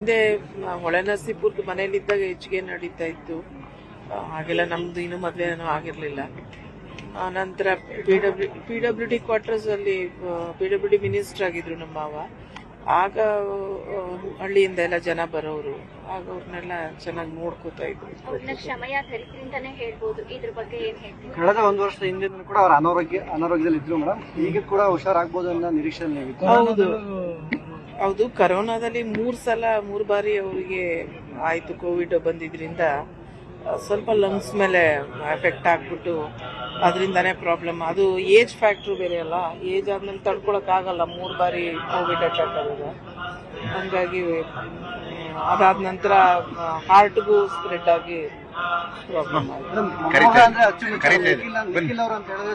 ಹಿಂದೆ ಹೊಳೆನರಸೀಪುರದ ಮನೇಲಿದ್ದಾಗ ಹೆಚ್ಚಿಗೆ ನಡೀತಾ ಇತ್ತು. ಹಾಗೆಲ್ಲ ನಮ್ದು ಇನ್ನೂ ಮದುವೆ ಏನೂ ಆಗಿರಲಿಲ್ಲ. ನಂತರ PWD ಕ್ವಾರ್ಟರ್ಸ್ ಅಲ್ಲಿ PWD ಮಿನಿಸ್ಟರ್ ಆಗಿದ್ರು ನಮ್ಮ ಮಾವ. ಆಗ ಹಳ್ಳಿಯಿಂದ ಎಲ್ಲ ಜನ ಬರೋರು, ಆಗ ಅವ್ರನ್ನೆಲ್ಲ ಚೆನ್ನಾಗಿ ನೋಡ್ಕೋತಾ ಇದ್ರು. ಕಳೆದ ಒಂದು ವರ್ಷದ ಹಿಂದೆ ಕೂಡ ಅವ್ರ ಅನಾರೋಗ್ಯದಲ್ಲಿ ಇದ್ರು ಮೇಡಮ್. ಈಗ ಕೂಡ ಹುಷಾರಾಗಬಹುದು ಅನ್ನೋ ನಿರೀಕ್ಷೆ. ಹೌದು, ಕರೋನಾದಲ್ಲಿ 3 ಬಾರಿ ಅವರಿಗೆ ಆಯ್ತು. ಕೋವಿಡ್ ಬಂದಿದ್ರಿಂದ ಸ್ವಲ್ಪ ಲಂಗ್ಸ್ ಮೇಲೆ ಎಫೆಕ್ಟ್ ಆಗ್ಬಿಟ್ಟು ಅದರಿಂದಾನೇ ಪ್ರಾಬ್ಲಮ್. ಅದು ಏಜ್ ಫ್ಯಾಕ್ಟ್ರು ಬೇರೆ ಅಲ್ಲ, ಏಜ್ ಆದ್ಮೇಲೆ ತಡ್ಕೊಳಕ್ಕಾಗಲ್ಲ 3 ಬಾರಿ ಕೋವಿಡ್ ಅಟ್ಯಾಕ್ ಆದಾಗ. ಹಂಗಾಗಿ ಅದಾದ ನಂತರ ಹಾರ್ಟ್ಗೂ ಸ್ಪ್ರೆಡ್ ಆಗಿ ಪ್ರಾಬ್ಲಮ್ ಆಯ್ತು.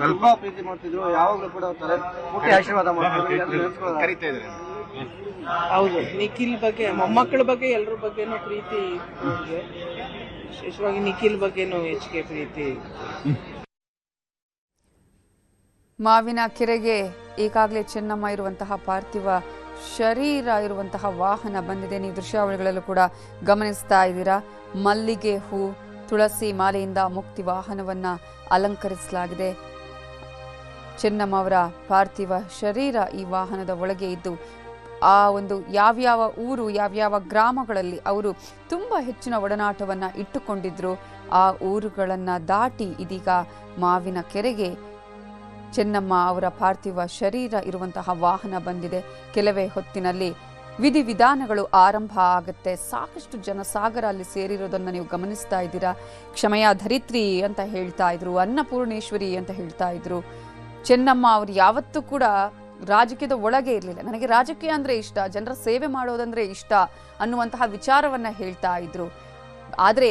ತುಂಬಾ ಪ್ರೀತಿ ಮಾಡ್ತಿದ್ರು, ಯಾವಾಗಲೂ ಕೂಡ ಆಶೀರ್ವಾದ ಮಾಡ್ತಿದ್ರು. ಹೌದು, ನಿಖಿಲ್ ಬಗ್ಗೆ, ಮೊಮ್ಮಕ್ಕಳ ಬಗ್ಗೆ, ಎಲ್ಲರ ಬಗ್ಗೆನೂ ಪ್ರೀತಿ. ವಿಶೇಷವಾಗಿ ನಿಖಿಲ್ ಬಗ್ಗೆನೂ ಹೆಚ್ಚಿಗೆ ಪ್ರೀತಿ. ಮಾವಿನ ಕೆರೆಗೆ ಈಗಾಗಲೇ ಚೆನ್ನಮ್ಮ ಇರುವಂತಹ ಪಾರ್ಥಿವ ಶರೀರ ಇರುವಂತಹ ವಾಹನ ಬಂದಿದೆ. ನೀವು ದೃಶ್ಯಾವಳಿಗಳಲ್ಲೂ ಕೂಡ ಗಮನಿಸ್ತಾ ಇದ್ದೀರಾ. ಮಲ್ಲಿಗೆ ಹೂ, ತುಳಸಿ ಮಾಲೆಯಿಂದ ಮುಕ್ತಿ ವಾಹನವನ್ನ ಅಲಂಕರಿಸಲಾಗಿದೆ. ಚೆನ್ನಮ್ಮ ಅವರ ಪಾರ್ಥಿವ ಶರೀರ ಈ ವಾಹನದ ಒಳಗೆ ಇದ್ದು, ಆ ಒಂದು ಯಾವ್ಯಾವ ಊರು, ಯಾವ್ಯಾವ ಗ್ರಾಮಗಳಲ್ಲಿ ಅವರು ತುಂಬಾ ಹೆಚ್ಚಿನ ಒಡನಾಟವನ್ನ ಇಟ್ಟುಕೊಂಡಿದ್ರು, ಆ ಊರುಗಳನ್ನ ದಾಟಿ ಇದೀಗ ಮಾವಿನ ಕೆರೆಗೆ ಚೆನ್ನಮ್ಮ ಅವರ ಪಾರ್ಥಿವ ಶರೀರ ಇರುವಂತಹ ವಾಹನ ಬಂದಿದೆ. ಕೆಲವೇ ಹೊತ್ತಿನಲ್ಲಿ ವಿಧಿವಿಧಾನಗಳು ಆರಂಭ ಆಗುತ್ತೆ. ಸಾಕಷ್ಟು ಜನಸಾಗರ ಅಲ್ಲಿ ಸೇರಿರೋದನ್ನ ನೀವು ಗಮನಿಸ್ತಾ ಇದ್ದೀರಾ. ಕ್ಷಮೆಯ ಧರಿತ್ರಿ ಅಂತ ಹೇಳ್ತಾ ಇದ್ರು, ಅನ್ನಪೂರ್ಣೇಶ್ವರಿ ಅಂತ ಹೇಳ್ತಾ ಇದ್ರು. ಚೆನ್ನಮ್ಮ ಅವರು ಯಾವತ್ತೂ ಕೂಡ ರಾಜಕೀಯದ ಒಳಗೆ ಇರಲಿಲ್ಲ. ನನಗೆ ರಾಜಕೀಯ ಅಂದ್ರೆ ಇಷ್ಟ, ಜನರ ಸೇವೆ ಮಾಡೋದಂದ್ರೆ ಇಷ್ಟ ಅನ್ನುವಂತಹ ವಿಚಾರವನ್ನ ಹೇಳ್ತಾ ಇದ್ರು. ಆದ್ರೆ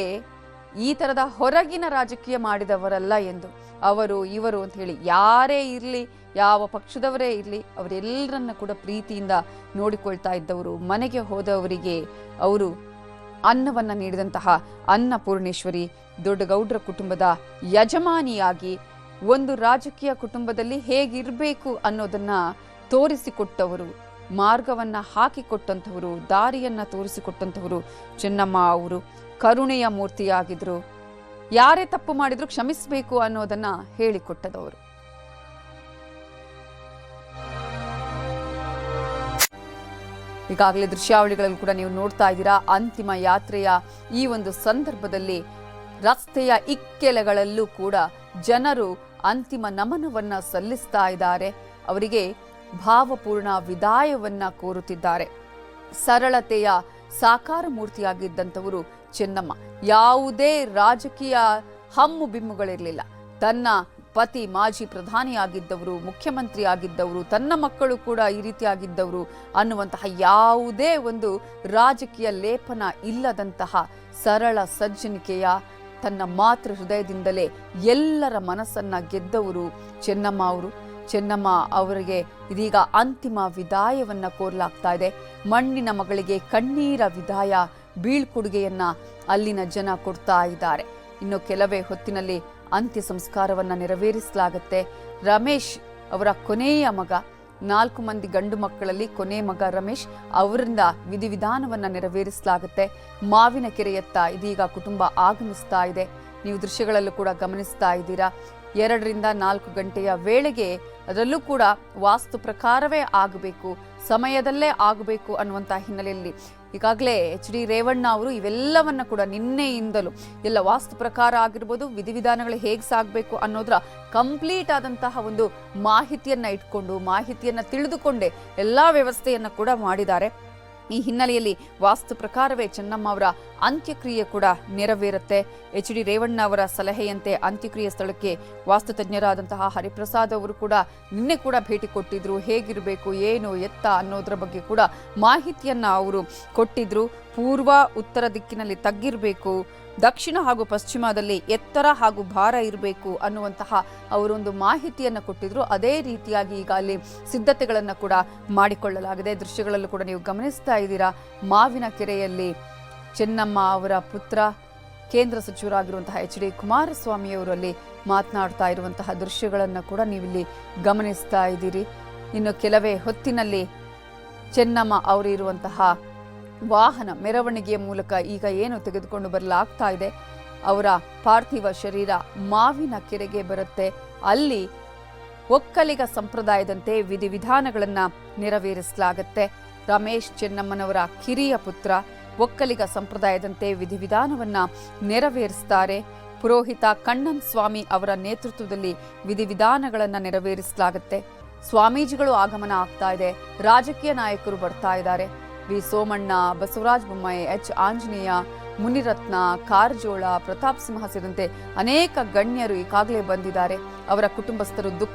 ಈ ತರದ ಹೊರಗಿನ ರಾಜಕೀಯ ಮಾಡಿದವರಲ್ಲ ಎಂದು, ಅವರು ಇವರು ಅಂತ ಹೇಳಿ ಯಾರೇ ಇರಲಿ, ಯಾವ ಪಕ್ಷದವರೇ ಇರಲಿ, ಅವರೆಲ್ಲರನ್ನ ಕೂಡ ಪ್ರೀತಿಯಿಂದ ನೋಡಿಕೊಳ್ತಾ ಇದ್ದವರು. ಮನೆಗೆ ಹೋದವರಿಗೆ ಅವರು ಅನ್ನವನ್ನ ನೀಡಿದಂತಹ ಅನ್ನಪೂರ್ಣೇಶ್ವರಿ, ದೊಡ್ಡಗೌಡ್ರ ಕುಟುಂಬದ ಯಜಮಾನಿಯಾಗಿ ಒಂದು ರಾಜಕೀಯ ಕುಟುಂಬದಲ್ಲಿ ಹೇಗಿರಬೇಕು ಅನ್ನೋದನ್ನ ತೋರಿಸಿಕೊಟ್ಟವರು, ಮಾರ್ಗವನ್ನ ಹಾಕಿಕೊಟ್ಟಂಥವರು, ದಾರಿಯನ್ನ ತೋರಿಸಿಕೊಟ್ಟಂಥವರು ಚೆನ್ನಮ್ಮ ಅವರು. ಕರುಣೆಯ ಮೂರ್ತಿಯಾಗಿದ್ರು. ಯಾರೇ ತಪ್ಪು ಮಾಡಿದ್ರು ಕ್ಷಮಿಸಬೇಕು ಅನ್ನೋದನ್ನ ಹೇಳಿಕೊಟ್ಟದವರು. ಈಗಾಗಲೇ ದೃಶ್ಯಾವಳಿಗಳನ್ನು ಕೂಡ ನೀವು ನೋಡ್ತಾ ಇದ್ದೀರಾ. ಅಂತಿಮ ಯಾತ್ರೆಯ ಈ ಒಂದು ಸಂದರ್ಭದಲ್ಲಿ ರಸ್ತೆಯ ಇಕ್ಕೆಲೆಗಳಲ್ಲೂ ಕೂಡ ಜನರು ಅಂತಿಮ ನಮನವನ್ನ ಸಲ್ಲಿಸ್ತಾ ಇದ್ದಾರೆ. ಅವರಿಗೆ ಭಾವಪೂರ್ಣ ವಿದಾಯವನ್ನ ಕೋರುತ್ತಿದ್ದಾರೆ. ಸರಳತೆಯ ಸಾಕಾರ ಮೂರ್ತಿಯಾಗಿದ್ದಂಥವರು ಚೆನ್ನಮ್ಮ. ಯಾವುದೇ ರಾಜಕೀಯ ಹಮ್ಮು ಬಿಮ್ಮುಗಳಿರಲಿಲ್ಲ. ತನ್ನ ಪತಿ ಮಾಜಿ ಪ್ರಧಾನಿಯಾಗಿದ್ದವರು, ಮುಖ್ಯಮಂತ್ರಿ ಆಗಿದ್ದವರು, ತನ್ನ ಮಕ್ಕಳು ಕೂಡ ಈ ರೀತಿಯಾಗಿದ್ದವರು ಅನ್ನುವಂತಹ ಯಾವುದೇ ಒಂದು ರಾಜಕೀಯ ಲೇಪನ ಇಲ್ಲದಂತಹ ಸರಳ ಸಜ್ಜನಿಕೆಯ ತನ್ನ ಮಾತೃ ಹೃದಯದಿಂದಲೇ ಎಲ್ಲರ ಮನಸ್ಸನ್ನ ಗೆದ್ದವರು ಚೆನ್ನಮ್ಮ ಅವರು. ಚೆನ್ನಮ್ಮ ಅವರಿಗೆ ಇದೀಗ ಅಂತಿಮ ವಿದಾಯವನ್ನ ಕೋರಲಾಗ್ತಾ ಇದೆ. ಮಣ್ಣಿನ ಮಗಳಿಗೆ ಕಣ್ಣೀರ ವಿದಾಯ, ಬೀಳ್ಕೊಡುಗೆಯನ್ನ ಅಲ್ಲಿನ ಜನ ಕೊಡ್ತಾ ಇದ್ದಾರೆ. ಇನ್ನು ಕೆಲವೇ ಹೊತ್ತಿನಲ್ಲಿ ಅಂತ್ಯ ಸಂಸ್ಕಾರವನ್ನ ನೆರವೇರಿಸಲಾಗುತ್ತೆ. ರಮೇಶ್ ಅವರ ಕೊನೆಯ ಮಗ, 4 ಮಂದಿ ಗಂಡು ಮಕ್ಕಳಲ್ಲಿ ಕೊನೆ ಮಗ ರಮೇಶ್ ಅವರಿಂದ ವಿಧಿವಿಧಾನವನ್ನ ನೆರವೇರಿಸಲಾಗುತ್ತೆ. ಮಾವಿನ ಕೆರೆಯತ್ತ ಇದೀಗ ಕುಟುಂಬ ಆಗಮಿಸ್ತಾ ಇದೆ. ನೀವು ದೃಶ್ಯಗಳಲ್ಲೂ ಕೂಡ ಗಮನಿಸ್ತಾ ಇದ್ದೀರಾ. 2 ರಿಂದ 4 ಗಂಟೆಯ ವೇಳೆಗೆ ಅದರಲ್ಲೂ ಕೂಡ ವಾಸ್ತು ಪ್ರಕಾರವೇ ಆಗಬೇಕು, ಸಮಯದಲ್ಲೇ ಆಗಬೇಕು ಅನ್ನುವಂಥ ಹಿನ್ನೆಲೆಯಲ್ಲಿ ಈಗಾಗಲೇ HD ರೇವಣ್ಣ ಅವರು ಇವೆಲ್ಲವನ್ನ ಕೂಡ ನಿನ್ನೆಯಿಂದಲೂ ಎಲ್ಲ ವಾಸ್ತು ಪ್ರಕಾರ ಆಗಿರ್ಬೋದು, ವಿಧಿವಿಧಾನಗಳು ಹೇಗೆ ಸಾಗಬೇಕು ಅನ್ನೋದ್ರ ಕಂಪ್ಲೀಟ್ ಆದಂತಹ ಒಂದು ಮಾಹಿತಿಯನ್ನ ಇಟ್ಕೊಂಡು, ಮಾಹಿತಿಯನ್ನ ತಿಳಿದುಕೊಂಡೇ ಎಲ್ಲಾ ವ್ಯವಸ್ಥೆಯನ್ನ ಕೂಡ ಮಾಡಿದ್ದಾರೆ. ಈ ಹಿನ್ನೆಲೆಯಲ್ಲಿ ವಾಸ್ತು ಪ್ರಕಾರವೇ ಚೆನ್ನಮ್ಮ ಅವರ ಅಂತ್ಯಕ್ರಿಯೆ ಕೂಡ ನೆರವೇರುತ್ತೆ. HD ರೇವಣ್ಣ ಅವರ ಸಲಹೆಯಂತೆ ಅಂತ್ಯಕ್ರಿಯೆ ಸ್ಥಳಕ್ಕೆ ವಾಸ್ತು ತಜ್ಞರಾದಂತಹ ಹರಿಪ್ರಸಾದ್ ಅವರು ಕೂಡ ನಿನ್ನೆ ಕೂಡ ಭೇಟಿ ಕೊಟ್ಟಿದ್ರು. ಹೇಗಿರಬೇಕು, ಏನು ಎತ್ತ ಅನ್ನೋದ್ರ ಬಗ್ಗೆ ಕೂಡ ಮಾಹಿತಿಯನ್ನ ಅವರು ಕೊಟ್ಟಿದ್ರು. ಪೂರ್ವ ಉತ್ತರ ದಿಕ್ಕಿನಲ್ಲಿ ತಗ್ಗಿರಬೇಕು, ದಕ್ಷಿಣ ಹಾಗೂ ಪಶ್ಚಿಮದಲ್ಲಿ ಎತ್ತರ ಹಾಗೂ ಭಾರ ಇರಬೇಕು ಅನ್ನುವಂತಹ ಅವರೊಂದು ಮಾಹಿತಿಯನ್ನು ಕೊಟ್ಟಿದ್ರು. ಅದೇ ರೀತಿಯಾಗಿ ಈಗ ಅಲ್ಲಿ ಸಿದ್ಧತೆಗಳನ್ನು ಕೂಡ ಮಾಡಿಕೊಳ್ಳಲಾಗಿದೆ. ದೃಶ್ಯಗಳಲ್ಲೂ ಕೂಡ ನೀವು ಗಮನಿಸ್ತಾ ಇದ್ದೀರಾ. ಮಾವಿನ ಕೆರೆಯಲ್ಲಿ ಚೆನ್ನಮ್ಮ ಅವರ ಪುತ್ರ ಕೇಂದ್ರ ಸಚಿವರಾಗಿರುವಂತಹ HD ಕುಮಾರಸ್ವಾಮಿ ಅವರು ಅಲ್ಲಿ ಮಾತನಾಡ್ತಾ ಇರುವಂತಹ ದೃಶ್ಯಗಳನ್ನು ಕೂಡ ನೀವಿಲ್ಲಿ ಗಮನಿಸ್ತಾ ಇದ್ದೀರಿ. ಇನ್ನು ಕೆಲವೇ ಹೊತ್ತಿನಲ್ಲಿ ಚೆನ್ನಮ್ಮ ಅವರು ಇರುವಂತಹ ವಾಹನ ಮೆರವಣಿಗೆಯ ಮೂಲಕ ಈಗ ಏನು ತೆಗೆದುಕೊಂಡು ಬರಲಾಗ್ತಾ ಇದೆ, ಅವರ ಪಾರ್ಥಿವ ಶರೀರ ಮಾವಿನ ಕೆರೆಗೆ ಬರುತ್ತೆ. ಅಲ್ಲಿ ಒಕ್ಕಲಿಗ ಸಂಪ್ರದಾಯದಂತೆ ವಿಧಿವಿಧಾನಗಳನ್ನು ನೆರವೇರಿಸಲಾಗುತ್ತೆ. ರಮೇಶ್ ಚೆನ್ನಮ್ಮನವರ ಕಿರಿಯ ಪುತ್ರ ಒಕ್ಕಲಿಗ ಸಂಪ್ರದಾಯದಂತೆ ವಿಧಿವಿಧಾನವನ್ನ ನೆರವೇರಿಸ್ತಾರೆ. ಪುರೋಹಿತ ಕಣ್ಣನ್ ಸ್ವಾಮಿ ಅವರ ನೇತೃತ್ವದಲ್ಲಿ ವಿಧಿವಿಧಾನಗಳನ್ನು ನೆರವೇರಿಸಲಾಗುತ್ತೆ. ಸ್ವಾಮೀಜಿಗಳು ಆಗಮನ ಆಗ್ತಾ ಇದೆ, ರಾಜಕೀಯ ನಾಯಕರು ಬರ್ತಾ ಇದ್ದಾರೆ. ವಿ ಸೋಮಣ್ಣ, ಬಸವರಾಜ ಬೊಮ್ಮಾಯಿ, ಎಚ್ ಆಂಜನೇಯ, ಮುನಿರತ್ನ, ಕಾರಜೋಳ, ಪ್ರತಾಪ್ ಸಿಂಹ ಸೇರಿದಂತೆ ಅನೇಕ ಗಣ್ಯರು ಈಗಾಗಲೇ ಬಂದಿದ್ದಾರೆ. ಅವರ ಕುಟುಂಬಸ್ಥರು ದುಃಖ